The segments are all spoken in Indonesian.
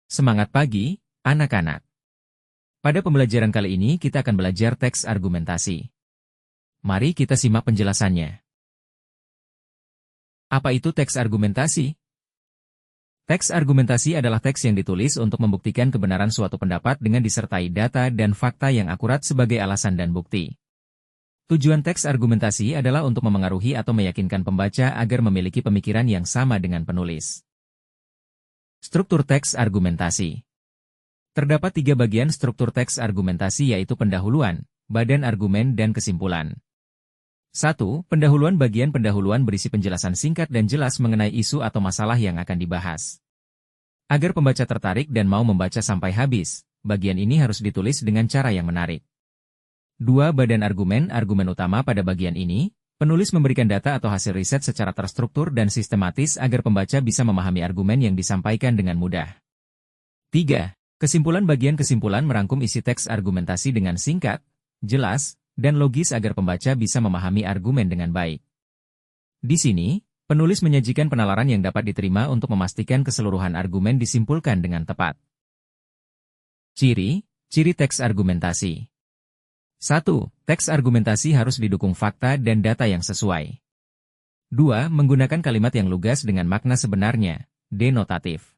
Semangat pagi, anak-anak. Pada pembelajaran kali ini kita akan belajar teks argumentasi. Mari kita simak penjelasannya. Apa itu teks argumentasi? Teks argumentasi adalah teks yang ditulis untuk membuktikan kebenaran suatu pendapat dengan disertai data dan fakta yang akurat sebagai alasan dan bukti. Tujuan teks argumentasi adalah untuk memengaruhi atau meyakinkan pembaca agar memiliki pemikiran yang sama dengan penulis. Struktur teks argumentasi. Terdapat 3 bagian struktur teks argumentasi yaitu pendahuluan, badan argumen dan kesimpulan. 1. Pendahuluan. Bagian pendahuluan berisi penjelasan singkat dan jelas mengenai isu atau masalah yang akan dibahas. Agar pembaca tertarik dan mau membaca sampai habis, bagian ini harus ditulis dengan cara yang menarik. 2. Badan argumen. Argumen utama pada bagian ini, penulis memberikan data atau hasil riset secara terstruktur dan sistematis agar pembaca bisa memahami argumen yang disampaikan dengan mudah. 3. Kesimpulan. Bagian kesimpulan merangkum isi teks argumentasi dengan singkat, jelas, dan logis agar pembaca bisa memahami argumen dengan baik. Di sini, penulis menyajikan penalaran yang dapat diterima untuk memastikan keseluruhan argumen disimpulkan dengan tepat. Ciri teks argumentasi. 1. Teks argumentasi harus didukung fakta dan data yang sesuai. 2. Menggunakan kalimat yang lugas dengan makna sebenarnya, denotatif.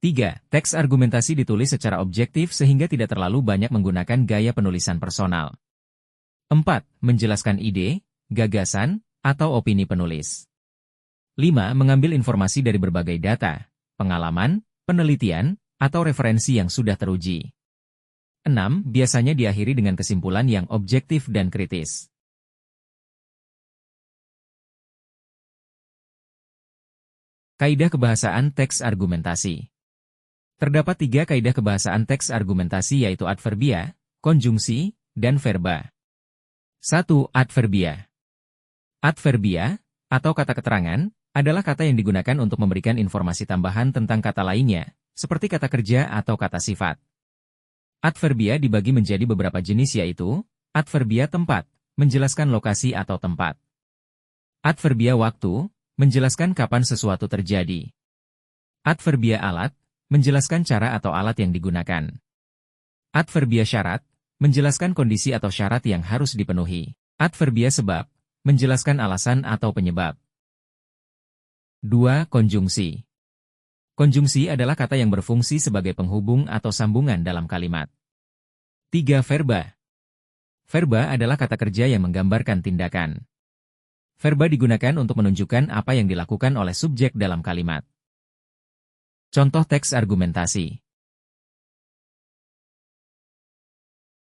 3. Teks argumentasi ditulis secara objektif sehingga tidak terlalu banyak menggunakan gaya penulisan personal. 4. Menjelaskan ide, gagasan, atau opini penulis. 5. Mengambil informasi dari berbagai data, pengalaman, penelitian, atau referensi yang sudah teruji. 6. Biasanya diakhiri dengan kesimpulan yang objektif dan kritis. Kaidah kebahasaan teks argumentasi. Terdapat 3 kaidah kebahasaan teks argumentasi yaitu adverbia, konjungsi, dan verba. 1. Adverbia. Adverbia, atau kata keterangan, adalah kata yang digunakan untuk memberikan informasi tambahan tentang kata lainnya, seperti kata kerja atau kata sifat. Adverbia dibagi menjadi beberapa jenis yaitu, adverbia tempat, menjelaskan lokasi atau tempat. Adverbia waktu, menjelaskan kapan sesuatu terjadi. Adverbia alat, menjelaskan cara atau alat yang digunakan. Adverbia syarat, menjelaskan kondisi atau syarat yang harus dipenuhi. Adverbia sebab, menjelaskan alasan atau penyebab. 2. Konjungsi. Konjungsi adalah kata yang berfungsi sebagai penghubung atau sambungan dalam kalimat. 3. Verba. Verba adalah kata kerja yang menggambarkan tindakan. Verba digunakan untuk menunjukkan apa yang dilakukan oleh subjek dalam kalimat. Contoh teks argumentasi.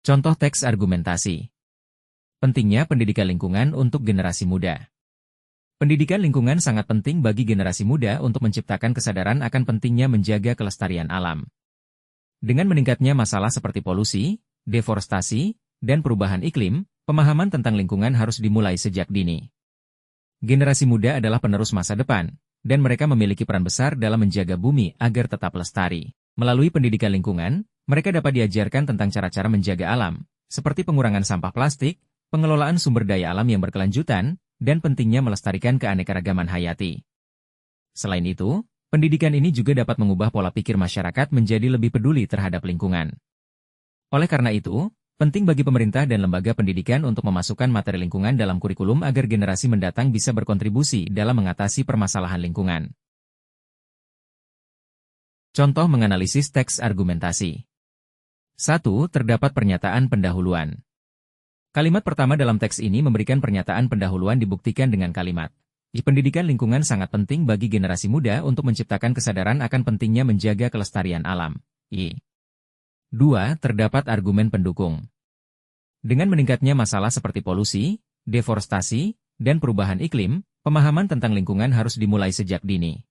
Contoh teks argumentasi. Pentingnya pendidikan lingkungan untuk generasi muda. Pendidikan lingkungan sangat penting bagi generasi muda untuk menciptakan kesadaran akan pentingnya menjaga kelestarian alam. Dengan meningkatnya masalah seperti polusi, deforestasi, dan perubahan iklim, pemahaman tentang lingkungan harus dimulai sejak dini. Generasi muda adalah penerus masa depan, dan mereka memiliki peran besar dalam menjaga bumi agar tetap lestari. Melalui pendidikan lingkungan, mereka dapat diajarkan tentang cara-cara menjaga alam, seperti pengurangan sampah plastik, pengelolaan sumber daya alam yang berkelanjutan, dan pentingnya melestarikan keanekaragaman hayati. Selain itu, pendidikan ini juga dapat mengubah pola pikir masyarakat menjadi lebih peduli terhadap lingkungan. Oleh karena itu, penting bagi pemerintah dan lembaga pendidikan untuk memasukkan materi lingkungan dalam kurikulum agar generasi mendatang bisa berkontribusi dalam mengatasi permasalahan lingkungan. Contoh menganalisis teks argumentasi. 1. Terdapat pernyataan pendahuluan. Kalimat pertama dalam teks ini memberikan pernyataan pendahuluan dibuktikan dengan kalimat. Pendidikan lingkungan sangat penting bagi generasi muda untuk menciptakan kesadaran akan pentingnya menjaga kelestarian alam. 2. Terdapat argumen pendukung. Dengan meningkatnya masalah seperti polusi, deforestasi, dan perubahan iklim, pemahaman tentang lingkungan harus dimulai sejak dini.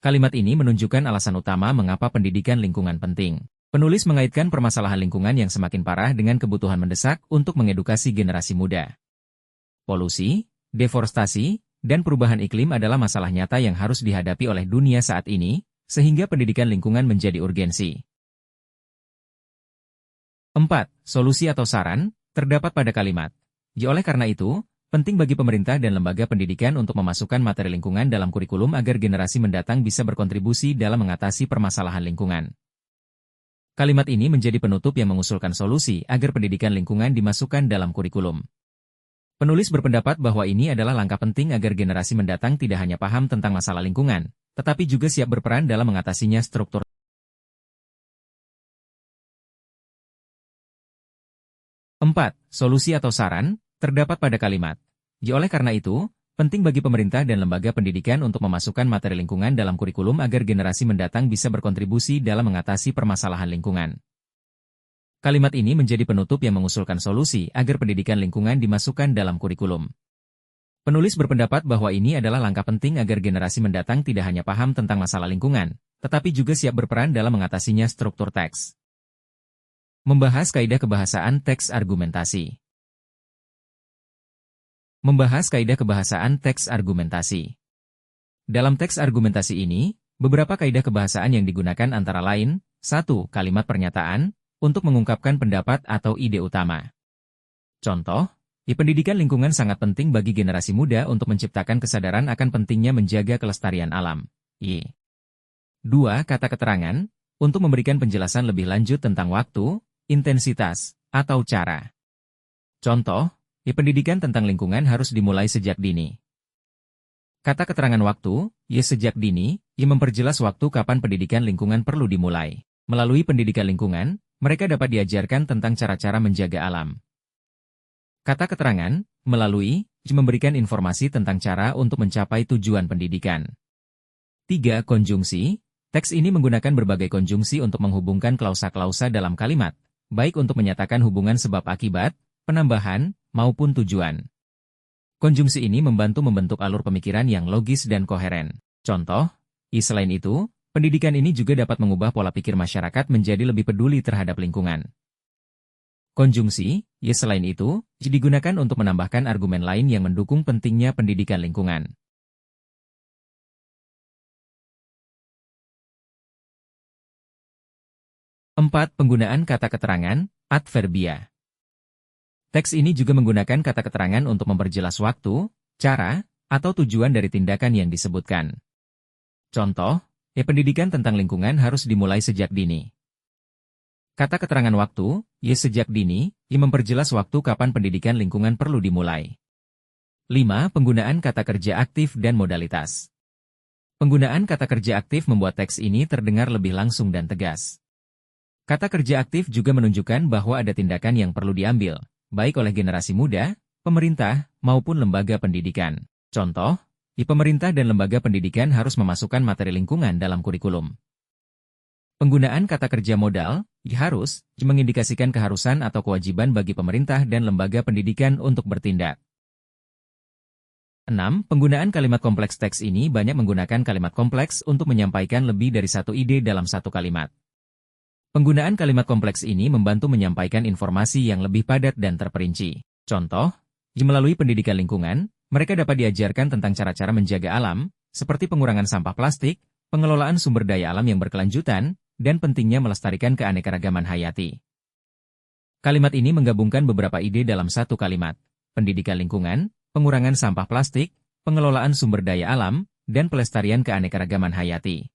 Kalimat ini menunjukkan alasan utama mengapa pendidikan lingkungan penting. Penulis mengaitkan permasalahan lingkungan yang semakin parah dengan kebutuhan mendesak untuk mengedukasi generasi muda. Polusi, deforestasi, dan perubahan iklim adalah masalah nyata yang harus dihadapi oleh dunia saat ini, sehingga pendidikan lingkungan menjadi urgensi. 4. Solusi atau saran, terdapat pada kalimat. Oleh karena itu, penting bagi pemerintah dan lembaga pendidikan untuk memasukkan materi lingkungan dalam kurikulum agar generasi mendatang bisa berkontribusi dalam mengatasi permasalahan lingkungan. Kalimat ini menjadi penutup yang mengusulkan solusi agar pendidikan lingkungan dimasukkan dalam kurikulum. Penulis berpendapat bahwa ini adalah langkah penting agar generasi mendatang tidak hanya paham tentang masalah lingkungan, tetapi juga siap berperan dalam mengatasinya struktur. 4. Solusi atau saran terdapat pada kalimat. Oleh karena itu, penting bagi pemerintah dan lembaga pendidikan untuk memasukkan materi lingkungan dalam kurikulum agar generasi mendatang bisa berkontribusi dalam mengatasi permasalahan lingkungan. Kalimat ini menjadi penutup yang mengusulkan solusi agar pendidikan lingkungan dimasukkan dalam kurikulum. Penulis berpendapat bahwa ini adalah langkah penting agar generasi mendatang tidak hanya paham tentang masalah lingkungan, tetapi juga siap berperan dalam mengatasinya struktur teks. Membahas kaidah kebahasaan teks argumentasi. Membahas kaidah kebahasaan teks argumentasi. Dalam teks argumentasi ini, beberapa kaidah kebahasaan yang digunakan antara lain, 1. Kalimat pernyataan, untuk mengungkapkan pendapat atau ide utama. Contoh, pendidikan lingkungan sangat penting bagi generasi muda untuk menciptakan kesadaran akan pentingnya menjaga kelestarian alam. 2. Kata keterangan, untuk memberikan penjelasan lebih lanjut tentang waktu, intensitas, atau cara. Contoh, pendidikan tentang lingkungan harus dimulai sejak dini. Kata keterangan waktu, sejak dini, memperjelas waktu kapan pendidikan lingkungan perlu dimulai. Melalui pendidikan lingkungan, mereka dapat diajarkan tentang cara-cara menjaga alam. Kata keterangan, melalui, memberikan informasi tentang cara untuk mencapai tujuan pendidikan. 3. Konjungsi, teks ini menggunakan berbagai konjungsi untuk menghubungkan klausa-klausa dalam kalimat, baik untuk menyatakan hubungan sebab-akibat, penambahan, maupun tujuan. Konjungsi ini membantu membentuk alur pemikiran yang logis dan koheren. Contoh, selain itu, pendidikan ini juga dapat mengubah pola pikir masyarakat menjadi lebih peduli terhadap lingkungan. Konjungsi, selain itu, digunakan untuk menambahkan argumen lain yang mendukung pentingnya pendidikan lingkungan. 4. Penggunaan kata keterangan, adverbia. Teks ini juga menggunakan kata keterangan untuk memperjelas waktu, cara, atau tujuan dari tindakan yang disebutkan. Contoh, pendidikan tentang lingkungan harus dimulai sejak dini. Kata keterangan waktu, sejak dini, memperjelas waktu kapan pendidikan lingkungan perlu dimulai. 5. Penggunaan kata kerja aktif dan modalitas. Penggunaan kata kerja aktif membuat teks ini terdengar lebih langsung dan tegas. Kata kerja aktif juga menunjukkan bahwa ada tindakan yang perlu diambil, baik oleh generasi muda, pemerintah, maupun lembaga pendidikan. Contoh, pemerintah dan lembaga pendidikan harus memasukkan materi lingkungan dalam kurikulum. Penggunaan kata kerja modal, harus, mengindikasikan keharusan atau kewajiban bagi pemerintah dan lembaga pendidikan untuk bertindak. 6. Penggunaan kalimat kompleks teks ini banyak menggunakan kalimat kompleks untuk menyampaikan lebih dari satu ide dalam satu kalimat. Penggunaan kalimat kompleks ini membantu menyampaikan informasi yang lebih padat dan terperinci. Contoh, melalui pendidikan lingkungan, mereka dapat diajarkan tentang cara-cara menjaga alam, seperti pengurangan sampah plastik, pengelolaan sumber daya alam yang berkelanjutan, dan pentingnya melestarikan keanekaragaman hayati. Kalimat ini menggabungkan beberapa ide dalam satu kalimat: pendidikan lingkungan, pengurangan sampah plastik, pengelolaan sumber daya alam, dan pelestarian keanekaragaman hayati.